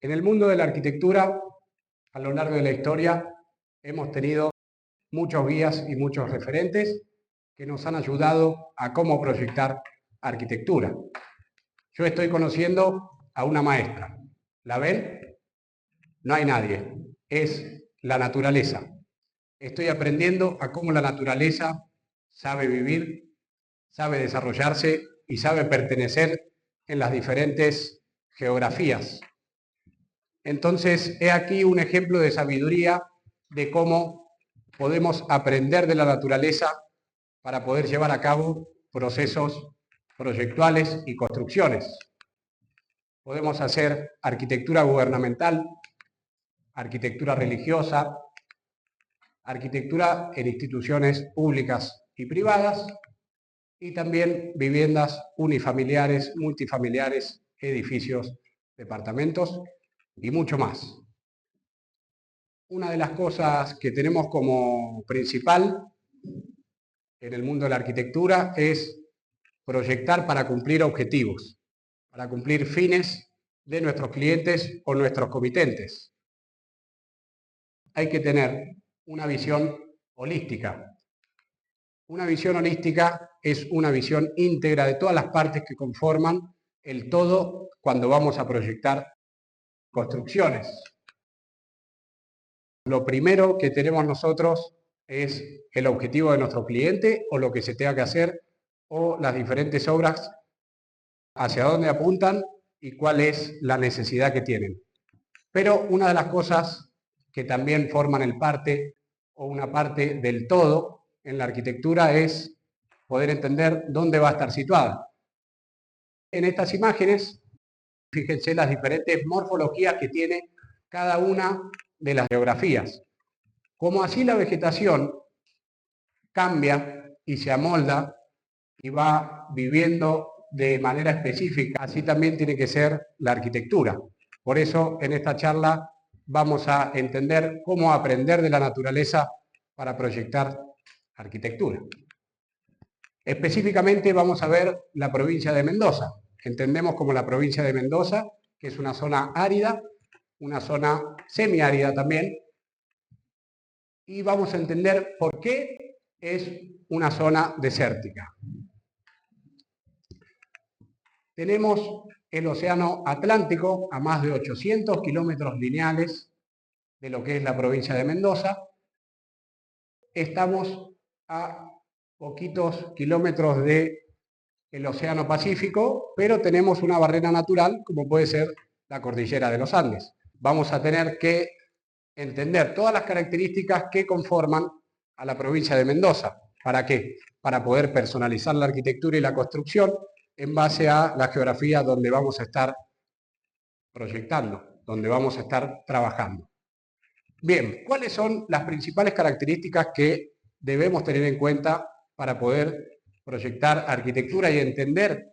En el mundo de la arquitectura, a lo largo de la historia, hemos tenido muchos guías y muchos referentes que nos han ayudado a cómo proyectar arquitectura. Yo estoy conociendo a una maestra. ¿La ven? No hay nadie. Es la naturaleza. Estoy aprendiendo a cómo la naturaleza sabe vivir, sabe desarrollarse y sabe pertenecer en las diferentes geografías. Entonces, he aquí un ejemplo de sabiduría de cómo podemos aprender de la naturaleza para poder llevar a cabo procesos proyectuales y construcciones. Podemos hacer arquitectura gubernamental, arquitectura religiosa, arquitectura en instituciones públicas y privadas, y también viviendas unifamiliares, multifamiliares, edificios, departamentos y mucho más. Una de las cosas que tenemos como principal en el mundo de la arquitectura es proyectar para cumplir objetivos, para cumplir fines de nuestros clientes o nuestros comitentes. Hay que tener una visión holística. Una visión holística es una visión íntegra de todas las partes que conforman el todo cuando vamos a proyectar construcciones. Lo primero que tenemos nosotros es el objetivo de nuestro cliente o lo que se tenga que hacer o las diferentes obras, hacia dónde apuntan y cuál es la necesidad que tienen. Pero una de las cosas que también forman el parte o una parte del todo en la arquitectura es poder entender dónde va a estar situada. En estas imágenes, fíjense las diferentes morfologías que tiene cada una de las geografías. Como así la vegetación cambia y se amolda y va viviendo de manera específica, así también tiene que ser la arquitectura. Por eso, en esta charla vamos a entender cómo aprender de la naturaleza para proyectar arquitectura. Específicamente vamos a ver la provincia de Mendoza. Entendemos como la provincia de Mendoza, que es una zona árida, una zona semiárida también, y vamos a entender por qué es una zona desértica. Tenemos el océano Atlántico a más de 800 kilómetros lineales de lo que es la provincia de Mendoza. Estamos a poquitos kilómetros del océano Pacífico, pero tenemos una barrera natural como puede ser la cordillera de los Andes. Vamos a tener que entender todas las características que conforman a la provincia de Mendoza. ¿Para qué? Para poder personalizar la arquitectura y la construcción en base a la geografía donde vamos a estar proyectando, donde vamos a estar trabajando. Bien, ¿cuáles son las principales características que debemos tener en cuenta para poder proyectar arquitectura y entender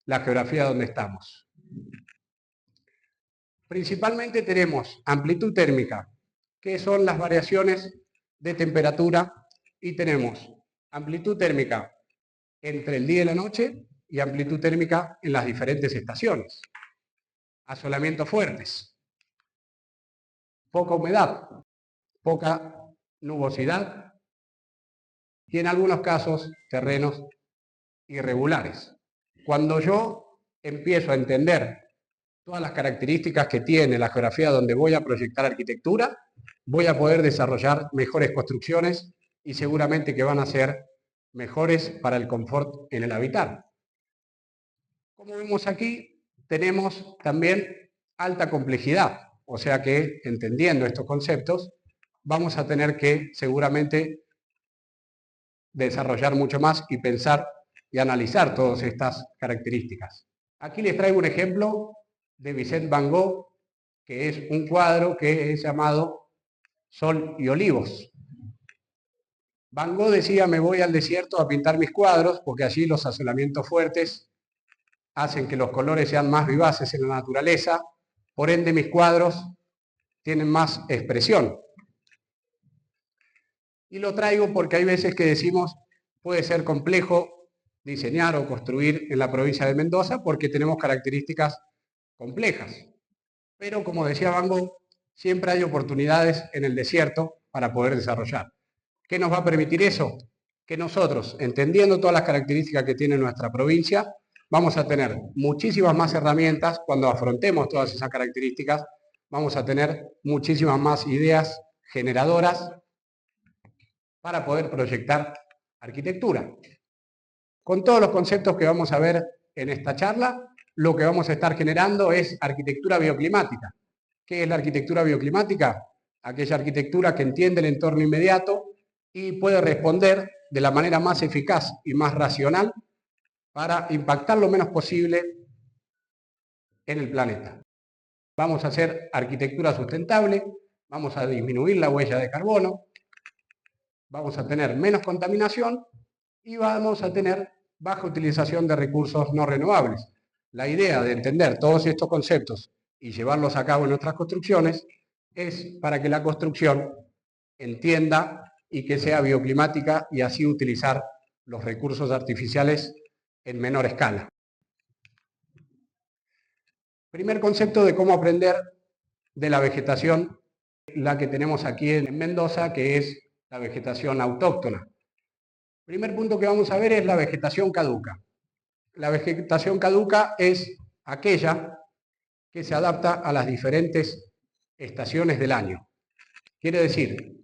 la geografía donde estamos? Principalmente tenemos amplitud térmica, que son las variaciones de temperatura, y tenemos amplitud térmica entre el día y la noche y amplitud térmica en las diferentes estaciones. Asolamientos fuertes, poca humedad, poca nubosidad y en algunos casos terrenos irregulares. Cuando yo empiezo a entender todas las características que tiene la geografía donde voy a proyectar arquitectura, voy a poder desarrollar mejores construcciones y seguramente que van a ser mejores para el confort en el habitar. Como vemos aquí, tenemos también alta complejidad, o sea que entendiendo estos conceptos, vamos a tener que seguramente desarrollar mucho más y pensar y analizar todas estas características. Aquí les traigo un ejemplo de Vincent Van Gogh, que es un cuadro que es llamado Sol y Olivos. Van Gogh decía: me voy al desierto a pintar mis cuadros porque allí los asolamientos fuertes hacen que los colores sean más vivaces en la naturaleza, por ende mis cuadros tienen más expresión. Y lo traigo porque hay veces que decimos puede ser complejo diseñar o construir en la provincia de Mendoza porque tenemos características complejas. Pero como decía Van Gogh, siempre hay oportunidades en el desierto para poder desarrollar. ¿Qué nos va a permitir eso? Que nosotros, entendiendo todas las características que tiene nuestra provincia, vamos a tener muchísimas más herramientas cuando afrontemos todas esas características, vamos a tener muchísimas más ideas generadoras para poder proyectar arquitectura. Con todos los conceptos que vamos a ver en esta charla, lo que vamos a estar generando es arquitectura bioclimática. ¿Qué es la arquitectura bioclimática? Aquella arquitectura que entiende el entorno inmediato y puede responder de la manera más eficaz y más racional para impactar lo menos posible en el planeta. Vamos a hacer arquitectura sustentable, vamos a disminuir la huella de carbono, vamos a tener menos contaminación y vamos a tener baja utilización de recursos no renovables. La idea de entender todos estos conceptos y llevarlos a cabo en nuestras construcciones es para que la construcción entienda y que sea bioclimática y así utilizar los recursos artificiales en menor escala. Primer concepto de cómo aprender de la vegetación, la que tenemos aquí en Mendoza, que es la vegetación autóctona. Primer punto que vamos a ver es la vegetación caduca. La vegetación caduca es aquella que se adapta a las diferentes estaciones del año. Quiere decir,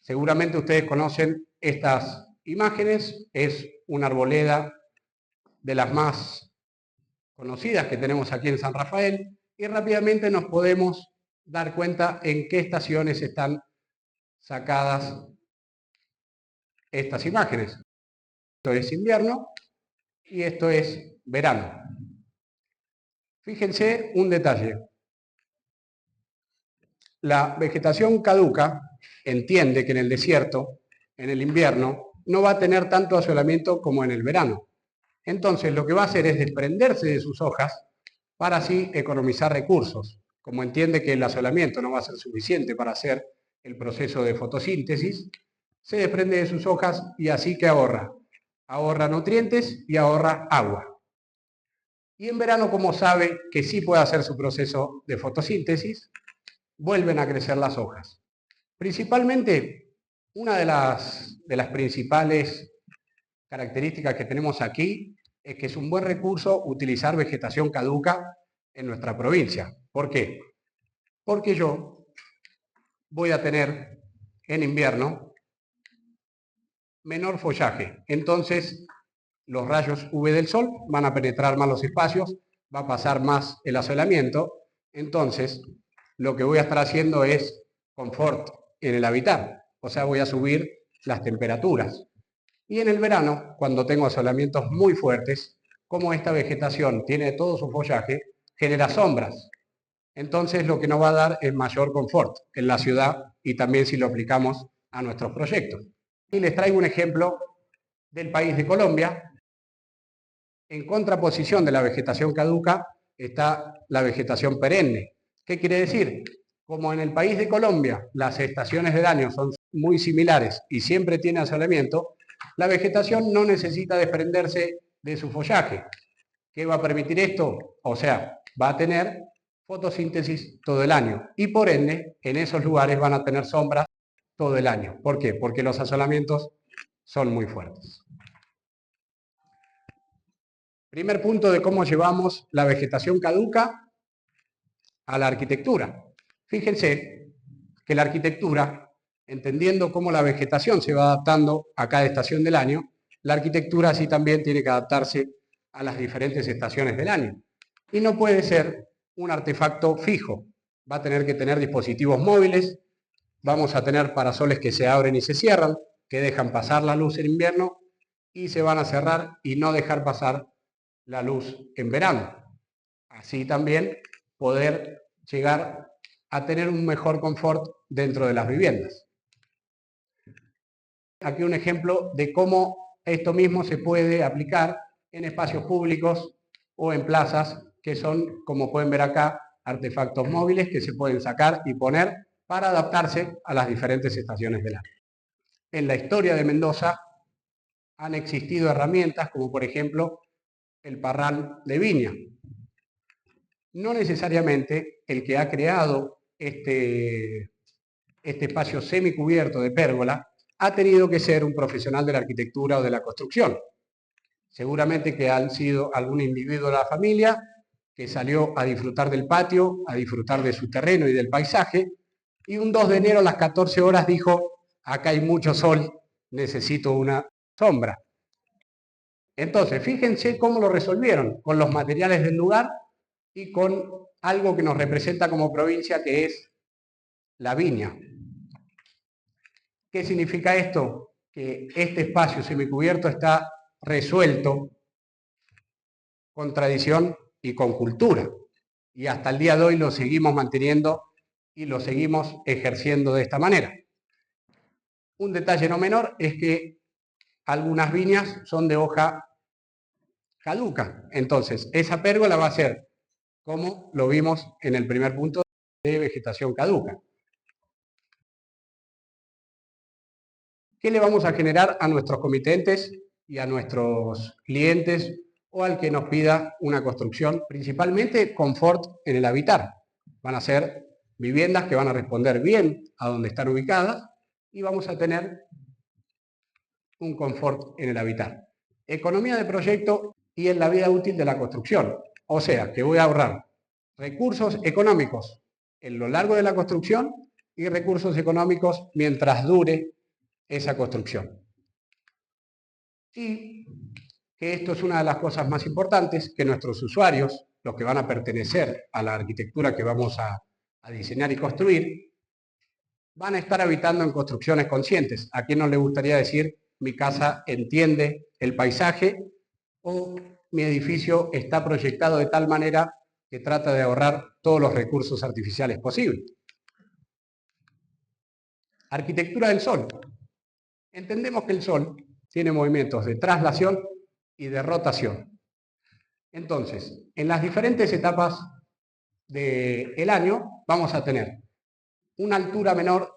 seguramente ustedes conocen estas imágenes, es una arboleda de las más conocidas que tenemos aquí en San Rafael y rápidamente nos podemos dar cuenta en qué estaciones están sacadas estas imágenes. Esto es invierno y esto es verano. Fíjense un detalle. La vegetación caduca entiende que en el desierto, en el invierno, no va a tener tanto asolamiento como en el verano. Entonces lo que va a hacer es desprenderse de sus hojas para así economizar recursos. Como entiende que el asolamiento no va a ser suficiente para hacer el proceso de fotosíntesis, se desprende de sus hojas y así que ahorra. Ahorra nutrientes y ahorra agua. Y en verano, como sabe que sí puede hacer su proceso de fotosíntesis, vuelven a crecer las hojas. Principalmente, una de las principales características que tenemos aquí es que es un buen recurso utilizar vegetación caduca en nuestra provincia. ¿Por qué? Porque yo voy a tener en invierno menor follaje. Entonces, los rayos UV del sol van a penetrar más los espacios, va a pasar más el asolamiento. Entonces, lo que voy a estar haciendo es confort en el habitar. O sea, voy a subir las temperaturas. Y en el verano, cuando tengo asolamientos muy fuertes, como esta vegetación tiene todo su follaje, genera sombras. Entonces lo que nos va a dar es mayor confort en la ciudad y también si lo aplicamos a nuestros proyectos. Y les traigo un ejemplo del país de Colombia. En contraposición de la vegetación caduca está la vegetación perenne. ¿Qué quiere decir? Como en el país de Colombia las estaciones del año son muy similares y siempre tiene asolamiento, la vegetación no necesita desprenderse de su follaje. ¿Qué va a permitir esto? O sea, va a tener fotosíntesis todo el año y por ende en esos lugares van a tener sombras todo el año. ¿Por qué? Porque los asolamientos son muy fuertes. Primer punto de cómo llevamos la vegetación caduca a la arquitectura. Fíjense que la arquitectura, entendiendo cómo la vegetación se va adaptando a cada estación del año, la arquitectura así también tiene que adaptarse a las diferentes estaciones del año. Y no puede ser un artefacto fijo. Va a tener que tener dispositivos móviles, vamos a tener parasoles que se abren y se cierran, que dejan pasar la luz en invierno y se van a cerrar y no dejar pasar la luz en verano. Así también poder llegar a tener un mejor confort dentro de las viviendas. Aquí un ejemplo de cómo esto mismo se puede aplicar en espacios públicos o en plazas, que son, como pueden ver acá, artefactos móviles que se pueden sacar y poner para adaptarse a las diferentes estaciones del año. En la historia de Mendoza han existido herramientas como por ejemplo el parral de viña. no necesariamente el que ha creado este espacio semicubierto de pérgola ha tenido que ser un profesional de la arquitectura o de la construcción. Seguramente que han sido algún individuo de la familia que salió a disfrutar del patio, a disfrutar de su terreno y del paisaje, y un 2 de enero a las 14 horas dijo, acá hay mucho sol, necesito una sombra. Entonces, fíjense cómo lo resolvieron, con los materiales del lugar y con algo que nos representa como provincia, que es la viña. ¿Qué significa esto? Que este espacio semicubierto está resuelto con tradición y con cultura. Y hasta el día de hoy lo seguimos manteniendo y lo seguimos ejerciendo de esta manera. Un detalle no menor es que algunas viñas son de hoja caduca. Entonces, esa pérgola va a ser, como lo vimos en el primer punto, de vegetación caduca. ¿Qué le vamos a generar a nuestros comitentes y a nuestros clientes o al que nos pida una construcción? Principalmente confort en el habitar. Van a ser viviendas que van a responder bien a donde están ubicadas y vamos a tener un confort en el habitar. Economía de proyecto y en la vida útil de la construcción. O sea, que voy a ahorrar recursos económicos en lo largo de la construcción y recursos económicos mientras dure esa construcción. Y que esto es una de las cosas más importantes, que nuestros usuarios, los que van a pertenecer a la arquitectura que vamos a diseñar y construir, van a estar habitando en construcciones conscientes. ¿A quién no le gustaría decir, mi casa entiende el paisaje o mi edificio está proyectado de tal manera que trata de ahorrar todos los recursos artificiales posibles? Arquitectura del sol. Entendemos que el sol tiene movimientos de traslación y de rotación. Entonces, en las diferentes etapas del año vamos a tener una altura menor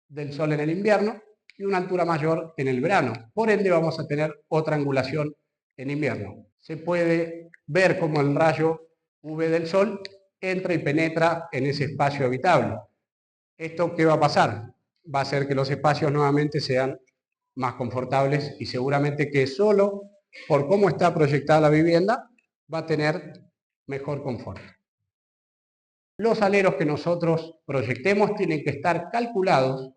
del sol en el invierno y una altura mayor en el verano. Por ende vamos a tener otra angulación en invierno. Se puede ver cómo el rayo UV del sol entra y penetra en ese espacio habitable. ¿Esto qué va a pasar? Va a hacer que los espacios nuevamente sean más confortables y seguramente que solo por cómo está proyectada la vivienda va a tener mejor confort. Los aleros que nosotros proyectemos tienen que estar calculados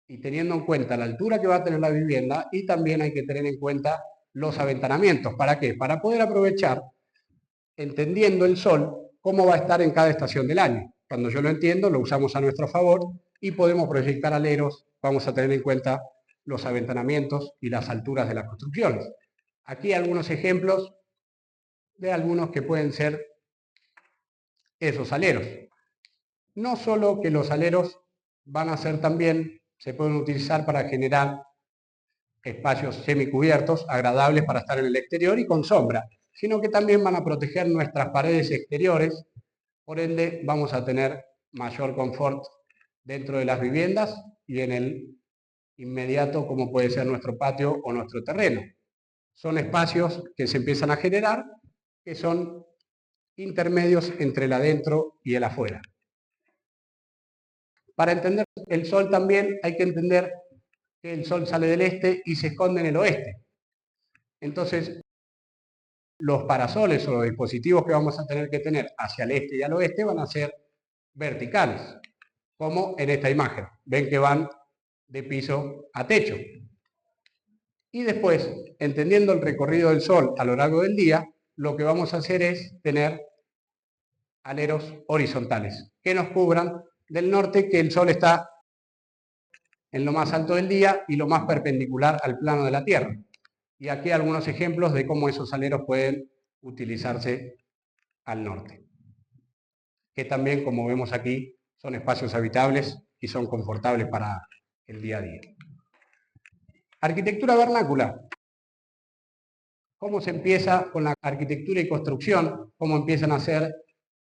y teniendo en cuenta la altura que va a tener la vivienda, y también hay que tener en cuenta los aventanamientos. ¿Para qué? Para poder aprovechar, entendiendo el sol, cómo va a estar en cada estación del año. Cuando yo lo entiendo, lo usamos a nuestro favor y podemos proyectar aleros, vamos a tener en cuenta los aventanamientos y las alturas de las construcciones. Aquí algunos ejemplos de algunos que pueden ser esos aleros. No solo que los aleros van a ser también, se pueden utilizar para generar espacios semicubiertos, agradables para estar en el exterior y con sombra, sino que también van a proteger nuestras paredes exteriores, por ende vamos a tener mayor confort dentro de las viviendas y en el inmediato como puede ser nuestro patio o nuestro terreno. Son espacios que se empiezan a generar, que son intermedios entre el adentro y el afuera. Para entender el sol también hay que entender que el sol sale del este y se esconde en el oeste. Entonces, los parasoles o los dispositivos que vamos a tener que tener hacia el este y al oeste van a ser verticales, como en esta imagen. Ven que van de piso a techo. Y después, entendiendo el recorrido del sol a lo largo del día, lo que vamos a hacer es tener aleros horizontales que nos cubran del norte, que el sol está en lo más alto del día y lo más perpendicular al plano de la Tierra. Y aquí algunos ejemplos de cómo esos aleros pueden utilizarse al norte, que también, como vemos aquí, son espacios habitables y son confortables para el día a día. Arquitectura vernácula. ¿Cómo se empieza con la arquitectura y construcción? ¿Cómo empiezan a ser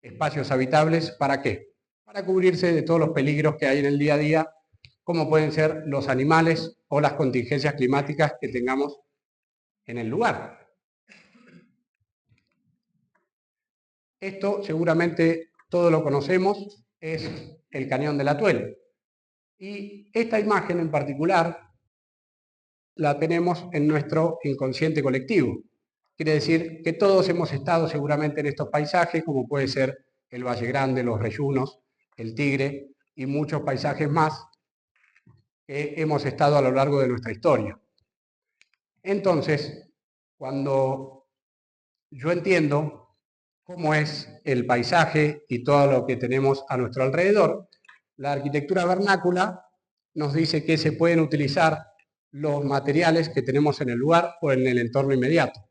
espacios habitables? ¿Para qué? Para cubrirse de todos los peligros que hay en el día a día, como pueden ser los animales o las contingencias climáticas que tengamos en el lugar. Esto seguramente todos lo conocemos, es el Cañón del Atuel. Y esta imagen en particular la tenemos en nuestro inconsciente colectivo. Quiere decir que todos hemos estado seguramente en estos paisajes, como puede ser el Valle Grande, los Reyunos, el Tigre y muchos paisajes más que hemos estado a lo largo de nuestra historia. Entonces, cuando yo entiendo cómo es el paisaje y todo lo que tenemos a nuestro alrededor, la arquitectura vernácula nos dice que se pueden utilizar los materiales que tenemos en el lugar o en el entorno inmediato.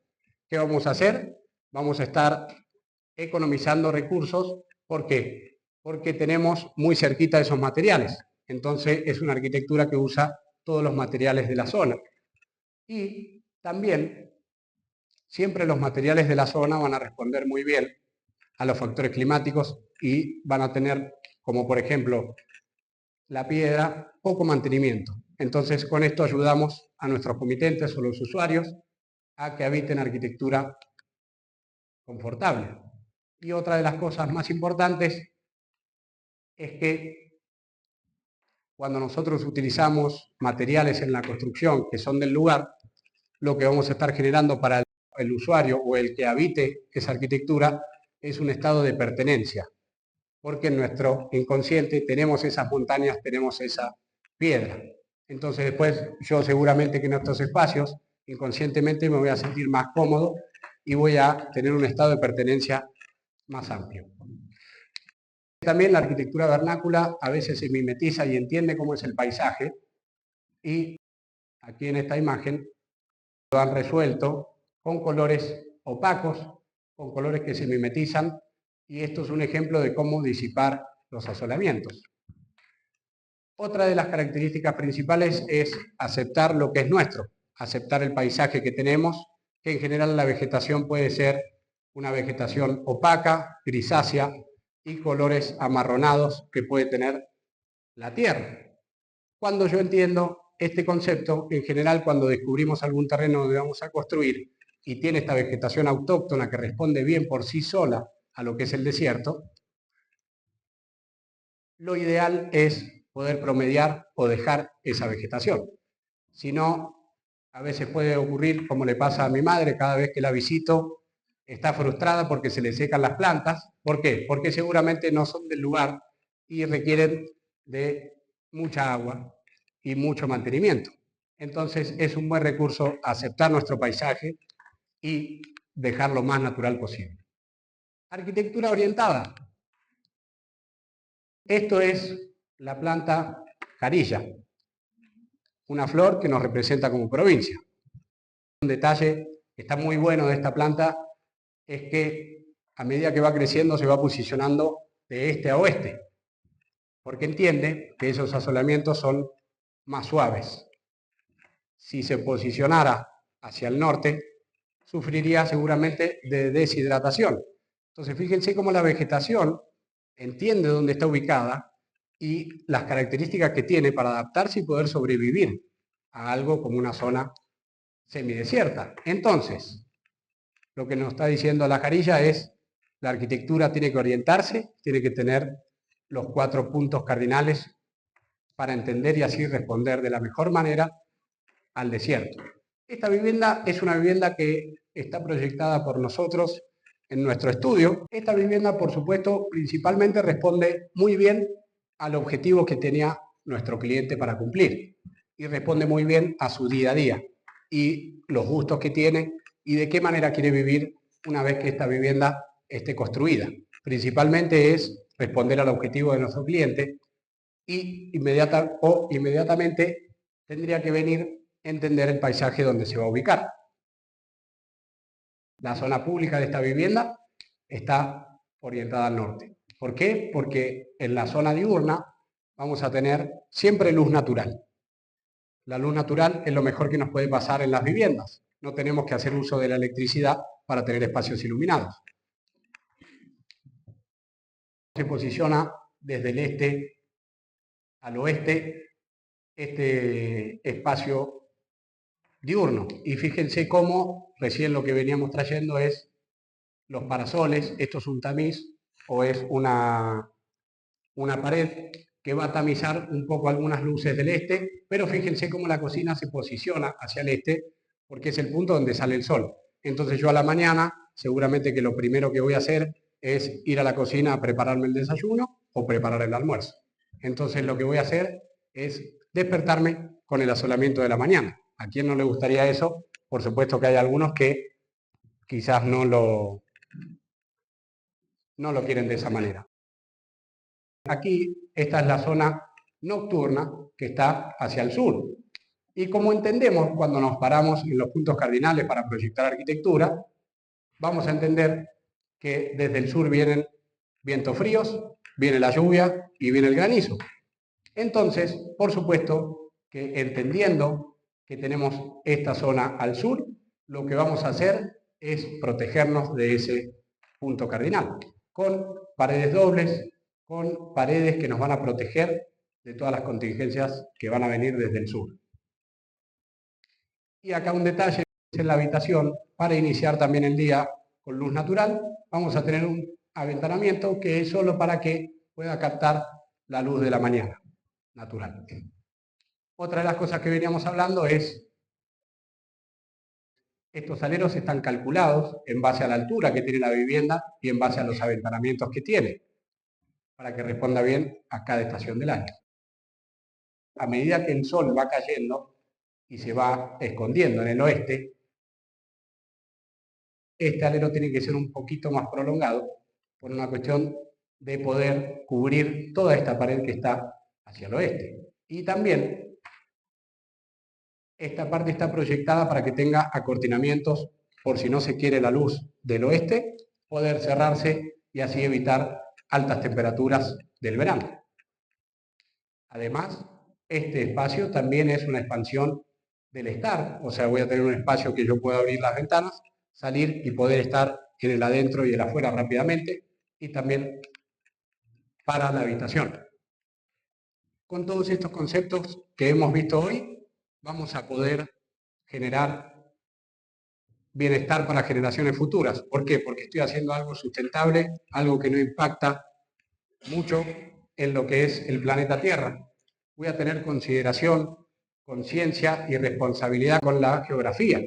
¿Qué vamos a hacer? Vamos a estar economizando recursos. ¿Por qué? Porque tenemos muy cerquita esos materiales. Entonces es una arquitectura que usa todos los materiales de la zona. Y también siempre los materiales de la zona van a responder muy bien a los factores climáticos y van a tener, como por ejemplo la piedra, poco mantenimiento. Entonces con esto ayudamos a nuestros comitentes o los usuarios a que habiten arquitectura confortable. Y otra de las cosas más importantes es que cuando nosotros utilizamos materiales en la construcción que son del lugar, lo que vamos a estar generando para el usuario o el que habite esa arquitectura es un estado de pertenencia, porque en nuestro inconsciente tenemos esas montañas, tenemos esa piedra. Entonces después yo seguramente que en estos espacios inconscientemente me voy a sentir más cómodo y voy a tener un estado de pertenencia más amplio. También la arquitectura vernácula a veces se mimetiza y entiende cómo es el paisaje y aquí en esta imagen lo han resuelto con colores opacos, con colores que se mimetizan y esto es un ejemplo de cómo disipar los asolamientos. Otra de las características principales es aceptar lo que es nuestro, aceptar el paisaje que tenemos, que en general la vegetación puede ser una vegetación opaca, grisácea y colores amarronados que puede tener la tierra. Cuando yo entiendo este concepto, en general cuando descubrimos algún terreno donde vamos a construir y tiene esta vegetación autóctona que responde bien por sí sola a lo que es el desierto, lo ideal es poder promediar o dejar esa vegetación. Si no, a veces puede ocurrir, como le pasa a mi madre, cada vez que la visito, está frustrada porque se le secan las plantas. ¿Por qué? Porque seguramente no son del lugar y requieren de mucha agua y mucho mantenimiento. Entonces es un buen recurso aceptar nuestro paisaje y dejar lo más natural posible. Arquitectura orientada. Esto es la planta carilla, una flor que nos representa como provincia. Un detalle que está muy bueno de esta planta es que a medida que va creciendo se va posicionando de este a oeste, porque entiende que esos asolamientos son más suaves. Si se posicionara hacia el norte, sufriría seguramente de deshidratación. Entonces fíjense cómo la vegetación entiende dónde está ubicada y las características que tiene para adaptarse y poder sobrevivir a algo como una zona semidesierta. Entonces, lo que nos está diciendo la jarilla es la arquitectura tiene que orientarse, tiene que tener los 4 puntos cardinales para entender y así responder de la mejor manera al desierto. Esta vivienda es una vivienda que está proyectada por nosotros en nuestro estudio. Esta vivienda, por supuesto, principalmente responde muy bien al objetivo que tenía nuestro cliente para cumplir y responde muy bien a su día a día y los gustos que tiene y de qué manera quiere vivir una vez que esta vivienda esté construida. Principalmente es responder al objetivo de nuestro cliente y inmediatamente tendría que venir a entender el paisaje donde se va a ubicar. La zona pública de esta vivienda está orientada al norte. ¿Por qué? Porque en la zona diurna vamos a tener siempre luz natural. La luz natural es lo mejor que nos puede pasar en las viviendas. No tenemos que hacer uso de la electricidad para tener espacios iluminados. Se posiciona desde el este al oeste este espacio diurno. Y fíjense cómo recién lo que veníamos trayendo es los parasoles, esto es un tamiz o es una pared que va a tamizar un poco algunas luces del este, pero fíjense cómo la cocina se posiciona hacia el este, porque es el punto donde sale el sol. Entonces yo a la mañana, seguramente que lo primero que voy a hacer es ir a la cocina a prepararme el desayuno o preparar el almuerzo. Entonces lo que voy a hacer es despertarme con el asolamiento de la mañana. ¿A quién no le gustaría eso? Por supuesto que hay algunos que quizás no lo quieren de esa manera. Aquí, esta es la zona nocturna que está hacia el sur. Y como entendemos cuando nos paramos en los puntos cardinales para proyectar arquitectura, vamos a entender que desde el sur vienen vientos fríos, viene la lluvia y viene el granizo. Entonces, por supuesto que entendiendo que tenemos esta zona al sur, lo que vamos a hacer es protegernos de ese punto cardinal, con paredes dobles, con paredes que nos van a proteger de todas las contingencias que van a venir desde el sur. Y acá un detalle en la habitación, para iniciar también el día con luz natural, vamos a tener un aventanamiento que es solo para que pueda captar la luz de la mañana natural. Otra de las cosas que veníamos hablando es, estos aleros están calculados en base a la altura que tiene la vivienda y en base a los aventanamientos que tiene, para que responda bien a cada estación del año. A medida que el sol va cayendo y se va escondiendo en el oeste, este alero tiene que ser un poquito más prolongado por una cuestión de poder cubrir toda esta pared que está hacia el oeste. Y también esta parte está proyectada para que tenga acortinamientos por si no se quiere la luz del oeste, poder cerrarse y así evitar altas temperaturas del verano. Además, este espacio también es una expansión del estar, o sea, voy a tener un espacio que yo pueda abrir las ventanas, salir y poder estar en el adentro y el afuera rápidamente, y también para la habitación. Con todos estos conceptos que hemos visto hoy, vamos a poder generar bienestar para generaciones futuras. ¿Por qué? Porque estoy haciendo algo sustentable, algo que no impacta mucho en lo que es el planeta Tierra. Voy a tener consideración, conciencia y responsabilidad con la geografía.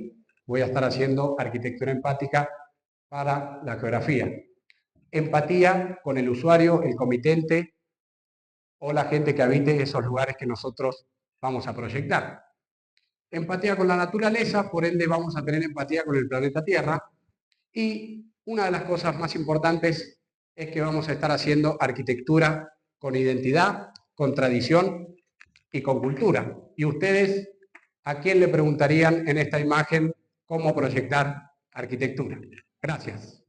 Voy a estar haciendo arquitectura empática para la geografía. Empatía con el usuario, el comitente o la gente que habite esos lugares que nosotros vamos a proyectar. Empatía con la naturaleza, por ende vamos a tener empatía con el planeta Tierra. Y una de las cosas más importantes es que vamos a estar haciendo arquitectura con identidad, con tradición y con cultura. Y ustedes, ¿a quién le preguntarían en esta imagen cómo proyectar arquitectura? Gracias.